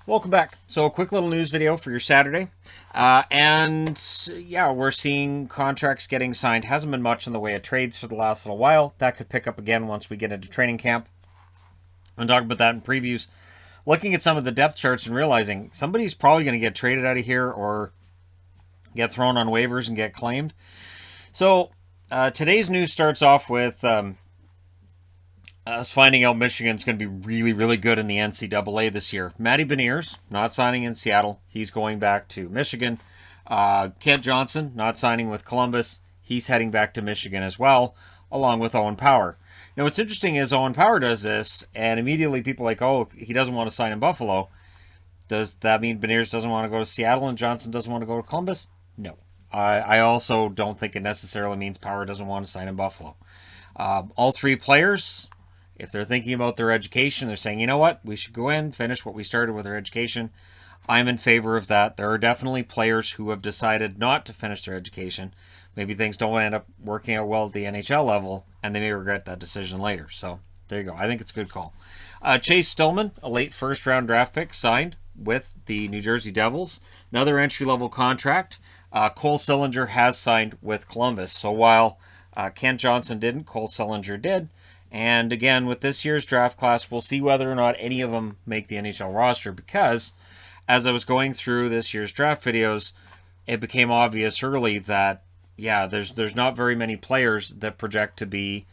Welcome back. So a quick little news video for your Saturday. Yeah, we're seeing contracts getting signed. Hasn't been much in the way of trades for the last little while. That could pick up again once we get into training camp. I'll talk about that in previews. Looking at some of the depth charts and realizing somebody's probably going to get traded out of here or get thrown on waivers and get claimed. So today's news starts off with us finding out Michigan's going to be really, really good in the NCAA this year. Matty Beniers, not signing in Seattle. He's going back to Michigan. Kent Johnson, not signing with Columbus. He's heading back to Michigan as well, along with Owen Power. Now, what's interesting is Owen Power does this, and immediately people are like, oh, he doesn't want to sign in Buffalo. Does that mean Beniers doesn't want to go to Seattle and Johnson doesn't want to go to Columbus? No. I also don't think it necessarily means Power doesn't want to sign in Buffalo. All three players, if they're thinking about their education, they're saying, you know what, we should go in, finish what we started with our education. I'm in favor of that. There are definitely players who have decided not to finish their education. Maybe things don't end up working out well at the NHL level, and they may regret that decision later. So there you go. I think it's a good call. Chase Stillman, a late first-round draft pick, signed with the New Jersey Devils. Another entry-level contract. Cole Sillinger has signed with Columbus. So while Kent Johnson didn't, Cole Sillinger did. And again, with this year's draft class, we'll see whether or not any of them make the NHL roster, because as I was going through this year's draft videos, it became obvious early that, yeah, there's not very many players that project to be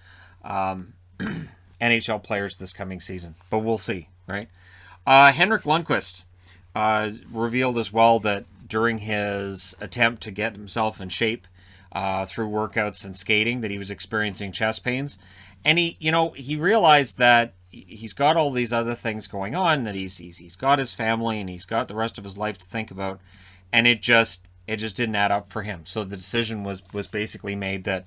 NHL players this coming season. But we'll see, right? Henrik Lundqvist revealed as well that during his attempt to get himself in shape through workouts and skating, that he was experiencing chest pains. And he realized that he's got all these other things going on, that he's got his family and he's got the rest of his life to think about, and it just didn't add up for him. So the decision was basically made that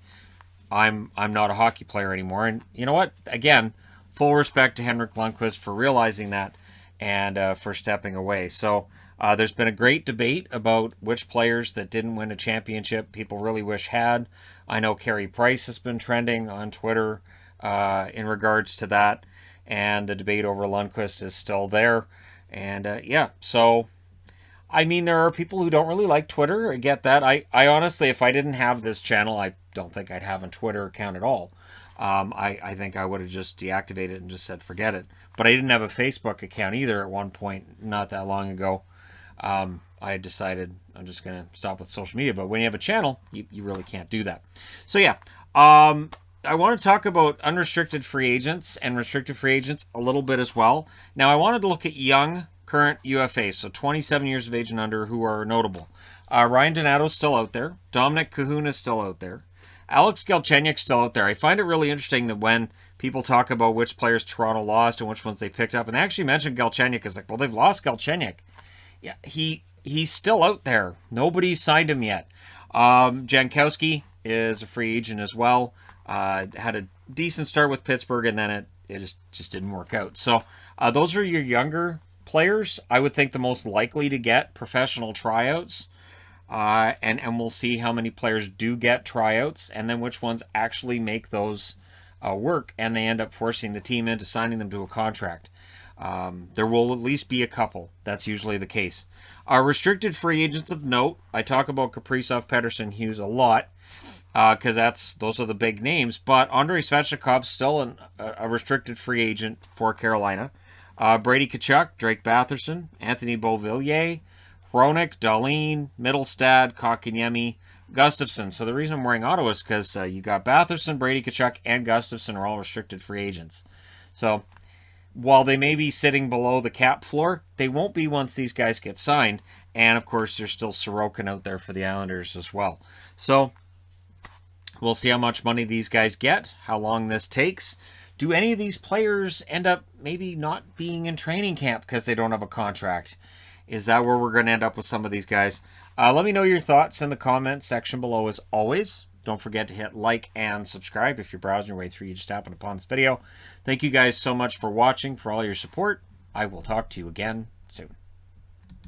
I'm not a hockey player anymore. And you know what? Again, full respect to Henrik Lundqvist for realizing that and for stepping away. So there's been a great debate about which players that didn't win a championship people really wish had. I know Carey Price has been trending on Twitter in regards to that, and the debate over Lundqvist is still there. And yeah, so I mean, there are people who don't really like Twitter. I get that. I honestly, if I didn't have this channel, I don't think I'd have a Twitter account at all. I think I would have just deactivated it and just said forget it. But I didn't have a Facebook account either at one point not that long ago. I decided I'm just going to stop with social media. But when you have a channel, you really can't do that. So yeah, I want to talk about unrestricted free agents and restricted free agents a little bit as well. Now, I wanted to look at young current UFAs, so 27 years of age and under, who are notable. Ryan Donato's still out there. Dominic Cahoon is still out there. Alex Galchenyuk's still out there. I find it really interesting that when people talk about which players Toronto lost and which ones they picked up, and they actually mentioned Galchenyuk, is like, well, they've lost Galchenyuk. Yeah, he's still out there. Nobody's signed him yet. Jankowski is a free agent as well. Had a decent start with Pittsburgh, and then it just didn't work out. So those are your younger players. I would think the most likely to get professional tryouts. And we'll see how many players do get tryouts, and then which ones actually make those work, and they end up forcing the team into signing them to a contract. There will at least be a couple. That's usually the case. Our restricted free agents of note, I talk about Kaprizov, Pettersson, Hughes a lot, because those are the big names. But Andrei Svechnikov's still a restricted free agent for Carolina. Brady Tkachuk, Drake Batherson, Anthony Beauvillier, Hronek, Dahlin, Mittelstadt, Kotkaniemi, Gustafsson. So the reason I'm wearing Ottawa is because you got Batherson, Brady Tkachuk, and Gustafsson are all restricted free agents. So while they may be sitting below the cap floor, they won't be once these guys get signed. And of course, there's still Sorokin out there for the Islanders as well. So we'll see how much money these guys get, how long this takes. Do any of these players end up maybe not being in training camp because they don't have a contract? Is that where we're going to end up with some of these guys? Let me know your thoughts in the comments section below as always. Don't forget to hit like and subscribe if you're browsing your way through. You just happen upon this video. Thank you guys so much for watching, for all your support. I will talk to you again soon.